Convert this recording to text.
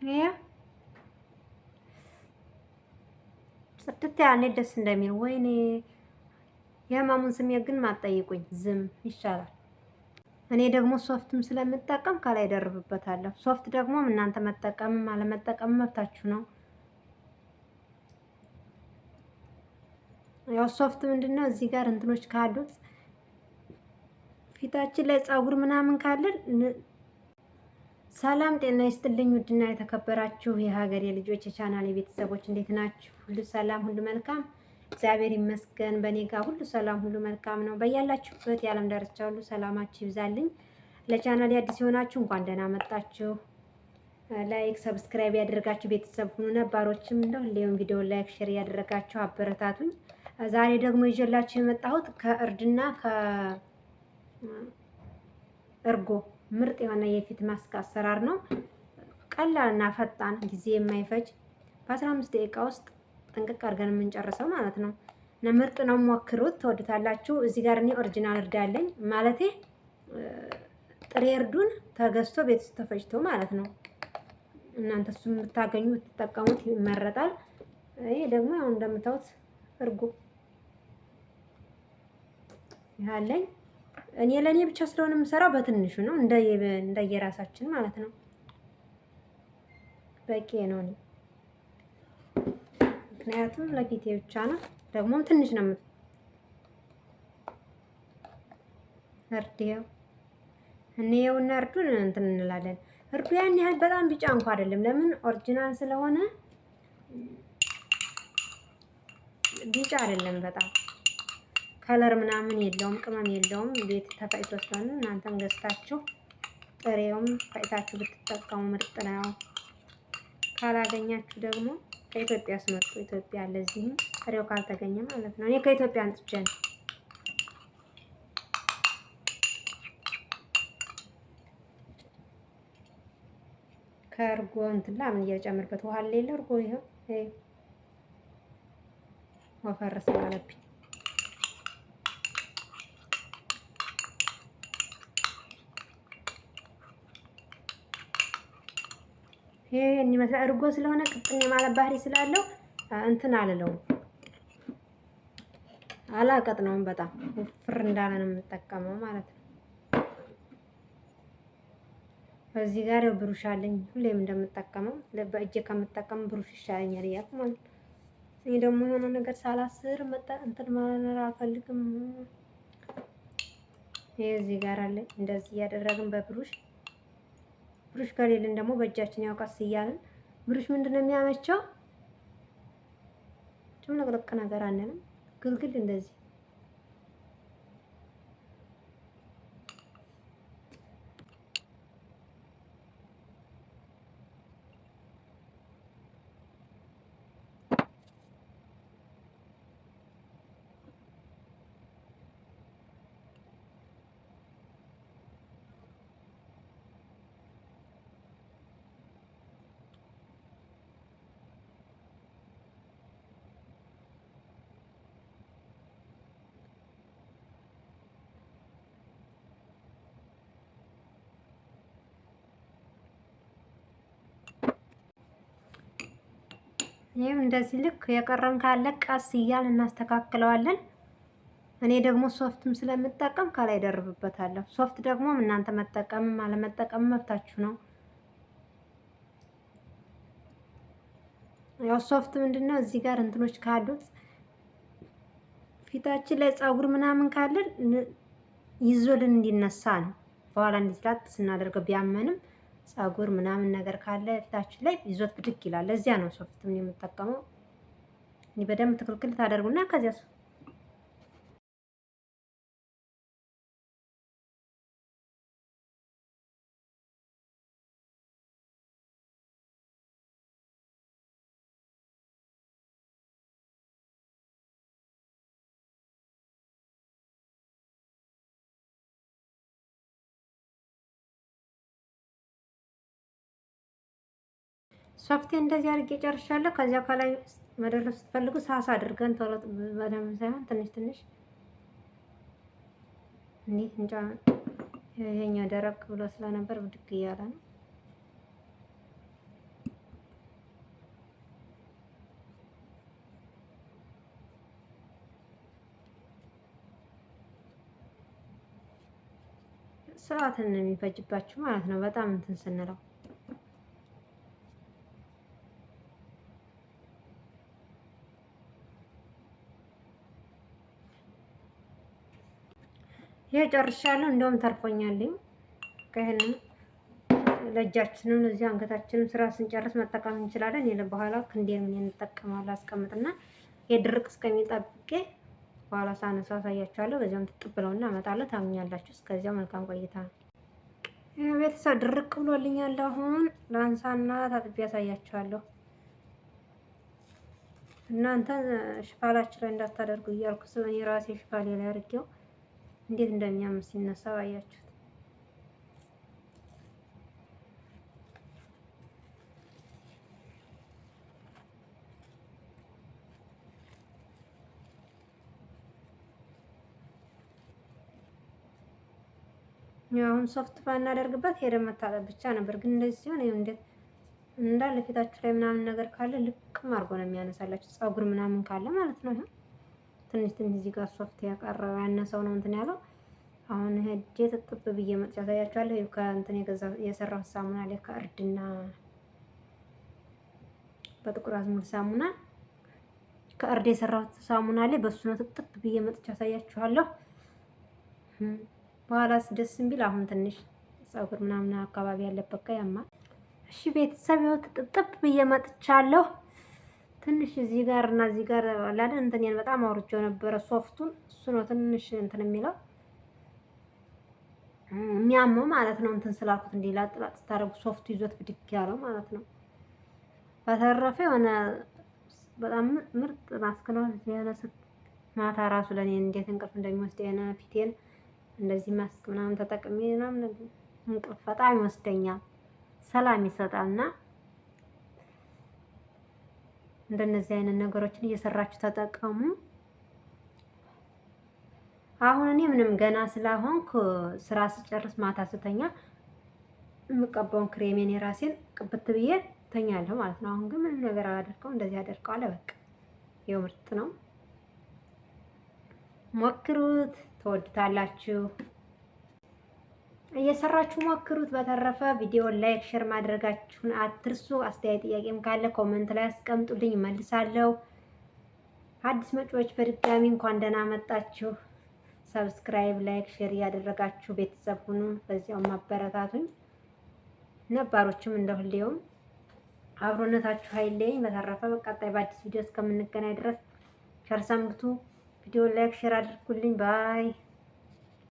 ያ ጽድት ያለ ደስ እንደሚል ወይኔ የህመሙን ስሜት ግን ማጠይቁኝ ዝም ይሻላል። እኔ ደግሞ ሶፍትም ስለምጠቀም ከላይ ደርብበታለሁ። ሶፍት ደግሞ እናንተ መጠቀምም አለመጠቀም መብታችሁ ነው። ያው ሶፍት ምንድነው እዚህ ጋር እንትኖች ካሉት ፊታችን ላይ ፀጉር ምናምን ካለን ሰላም ጤና ይስጥልኝ። ውድና የተከበራችሁ የሀገሬ ልጆች የቻናሌ ቤተሰቦች እንዴት ናችሁ? ሁሉ ሰላም፣ ሁሉ መልካም፣ እግዚአብሔር ይመስገን። በእኔ ጋር ሁሉ ሰላም፣ ሁሉ መልካም ነው። በያላችሁበት የዓለም ዳርቻ ሁሉ ሰላማችሁ ይብዛልኝ። ለቻናሌ አዲስ የሆናችሁ እንኳን ደህና መጣችሁ። ላይክ፣ ሰብስክራይብ ያደረጋችሁ ቤተሰብ ሁኑ። ነባሮችም እንደው ሁሌም ቪዲዮ ላይክ፣ ሼር ያደረጋችሁ አበረታቱኝ። ዛሬ ደግሞ ይዤላችሁ የመጣሁት ከእርድና ከእርጎ ምርጥ የሆነ የፊት ማስክ አሰራር ነው። ቀላልና ፈጣን ጊዜ የማይፈጅ በ15 ደቂቃ ውስጥ ጥንቅቅ አድርገን የምንጨርሰው ማለት ነው። እና ምርጥ ነው፣ ሞክሩት፣ ትወዱታላችሁ። እዚህ ጋር እኔ ኦሪጂናል እርድ አለኝ ማለቴ ጥሬ እርዱን ተገዝቶ ቤት ውስጥ ተፈጭቶ ማለት ነው። እናንተ እሱን የምታገኙ ብትጠቀሙት ይመረጣል። ይሄ ደግሞ ያው እንደምታዩት እርጎ ያለኝ እኔ ለኔ ብቻ ስለሆነ የምሰራው በትንሹ ነው፣ እንደየራሳችን ማለት ነው። በቂ ነው እኔ ምክንያቱም ለፊቴ ብቻ ነው፣ ደግሞም ትንሽ ነው እርዴው እኔውና እርዱን እንትን እንላለን። እርዱ ያን ያህል በጣም ቢጫ እንኳን አይደለም። ለምን ኦሪጂናል ስለሆነ ቢጫ አይደለም። በጣም ከለር ምናምን የለውም፣ ቅመም የለውም። ቤት ተፈጭቶ ስለሆነ እናንተም ገዝታችሁ ጥሬውም ፈጭታችሁ ብትጠቀሙ ምርጥ ነው። ካላገኛችሁ ደግሞ ከኢትዮጵያ አስመጡ። ኢትዮጵያ አለ እዚህም ጥሬው ካልተገኘ ማለት ነው። እኔ ከኢትዮጵያ አንጥቼ ነው። ከእርጎ እንትን ምን እየጨምርበት ውሃ ሌለ እርጎ ይሄው ወፈር ስላለብኝ ይሄ የሚመስለው እርጎ ስለሆነ ቅጥን የማለት ባህሪ ስላለው እንትን አልለውም፣ አላቀጥነውም። በጣም ፍር እንዳለ ነው የምጠቀመው ማለት ነው። እዚህ ጋር ያው ብሩሽ አለኝ ሁሌም እንደምጠቀመው፣ በእጄ ከምጠቀመው ብሩሽ ይሻለኛል እያልኩ ማለት ነው። እኔ ደግሞ የሆነ ነገር ሳላስር እንትን ማለት አልፈልግም። ይሄ እዚህ ጋር አለኝ። እንደዚህ እያደረግን በብሩሽ ከሌለን ደግሞ በእጃችን ያው ቀስ እያልን ብሩሽ ምንድነው የሚያመቸው ጭምልቅልቅ ነገር አንልም፣ ግልግል እንደዚህ ይሄም እንደዚህ ልክ የቀረን ካለ ቀስ እያልን እናስተካክለዋለን። እኔ ደግሞ ሶፍትም ስለምጠቀም ከላይ ደርብበታለሁ። ሶፍት ደግሞ እናንተ መጠቀምም አለመጠቀም መብታችሁ ነው። ያው ሶፍት ምንድነው እዚህ ጋር እንትኖች ካሉት ፊታችን ላይ ፀጉር ምናምን ካለን ይዞልን እንዲነሳ ነው። በኋላ እንዲስላት ስናደርገው ቢያመንም ፀጉር ምናምን ነገር ካለ ፊታችን ላይ ይዞት ብድግ ይላል። ለዚያ ነው ሶፍት ምን የምጠቀመው። እኔ በደንብ ትክክል ታደርጉና ከዚያ ሶፍቴ እንደዚህ አድርጌ ጨርሻለሁ። ከዚያ ከላይ መደረስ ስትፈልጉ ሳሳ አድርገን ቶሎ በደንብ ሳይሆን ትንሽ ትንሽ እንዴት እንጃ ይሄኛው ደረቅ ብሎ ስለነበር ብድግ እያለ ነው። ሰዓትን ነው የሚፈጅባችሁ ማለት ነው። በጣም እንትን ስንለው ይሄ ጨርሻለሁ። እንደውም ተርፎኛል። ከህን ለእጃችንም ለዚህ አንገታችንም ስራ ስንጨርስ መጠቀም እንችላለን። የለ በኋላ ክንዴን ምን እንጠቀማለን አስቀምጥና የድርቅ እስከሚጠብቄ በኋላ ሳነሳ አሳያችኋለሁ። በዚያም ትጥብለውና አመጣለሁ። ታምኛላችሁ። እስከዚያው መልካም ቆይታ። ቤተሰብ ድርቅ ብሎልኛል። አሁን ላንሳና ታጥቤ ያሳያችኋለሁ። እናንተ ሽፋላችሁ ላይ እንዳታደርጉ እያልኩ ስለኔ ራሴ ሽፋሌ ላይ አድርጌው እንዴት እንደሚያምስ ሲነሳ አያችሁት። አሁን ሶፍት ባናደርግበት ሄደን መታጠብ ብቻ ነበር። ግን እንደዚህ ሲሆን ይሄው እንዴት እንዳለ ፊታችሁ ላይ ምናምን ነገር ካለ ልቅም አድርጎ ነው የሚያነሳላችሁ። ፀጉር ምናምን ካለ ማለት ነው። ይሄ ትንሽ እዚህ ጋር ሶፍት ያቀረው ያነሰው ነው እንትን ያለው። አሁን ሄጄ ጥጥብ ብዬ መጥቻ ታያችኋለሁ። ይሄ ከእንትን የሰራሁት ሳሙና ላይ ከእርድና በጥቁር አዝሙድ ሳሙና ከእርድ የሰራሁት ሳሙና ላይ በሱ ነው ጥጥብ ብዬ መጥቻ ታያችኋለሁ። በኋላስ ደስ ቢል አሁን ትንሽ ፀጉር ምናምን አካባቢ ያለበት ጋር ያማል። እሺ ቤተሰብ ይኸው ጥጥብ ብዬ መጥቻለሁ። ትንሽ እዚህ ጋር እና እዚህ ጋር አላለ እንትን በጣም አውርቼው ነበረ ሶፍቱን። እሱ ነው ትንሽ እንትን የሚለው የሚያመው ማለት ነው። እንትን ስላልኩት እንዴ ላጥላጥ ስታረጉ ሶፍቱ ይዞት ብድግ ያለው ማለት ነው። በተረፈ የሆነ በጣም ምርጥ ማስክ ነው። የሆነ ማታ ራሱ ለኔ እንዴት እንቅልፍ እንደሚወስድ የሆነ ፊቴን እንደዚህ ማስክ ምናምን ተጠቅሜ ምናምን እንቅልፍ በጣም ይወስደኛል፣ ሰላም ይሰጣልና እንደነዚህ አይነት ነገሮችን እየሰራችሁ ተጠቀሙ። አሁን እኔ ምንም ገና ስላሆንኩ ስራ ስጨርስ ማታ ስተኛ የምቀባውን ክሬሜን የራሴን ቅብት ብዬ ተኛለሁ ማለት ነው። አሁን ግን ምንም ነገር አላደርገው፣ እንደዚህ አደርገዋለሁ። በቃ ይኸው ምርጥ ነው። ሞክሩት፣ ትወዱታላችሁ። እየሰራችሁ ሞክሩት። በተረፈ ቪዲዮ ላይክ፣ ሼር ማድረጋችሁን አትርሱ። አስተያየት ጥያቄም ካለ ኮሜንት ላይ አስቀምጡልኝ፣ እመልሳለሁ። አዲስ መጪዎች በድጋሚ እንኳን ደህና መጣችሁ። ሰብስክራይብ፣ ላይክ፣ ሼር እያደረጋችሁ ቤተሰብ ሁኑ። በዚያው ማበረታቱኝ። ነባሮችም እንደሁሌውም አብሮነታችሁ አይለየኝ። በተረፈ በቀጣይ በአዲስ ቪዲዮ እስከምንገናኝ ድረስ ቸር ሰንብቱ። ቪዲዮ ላይክ ሼር አድርጉልኝ። ባይ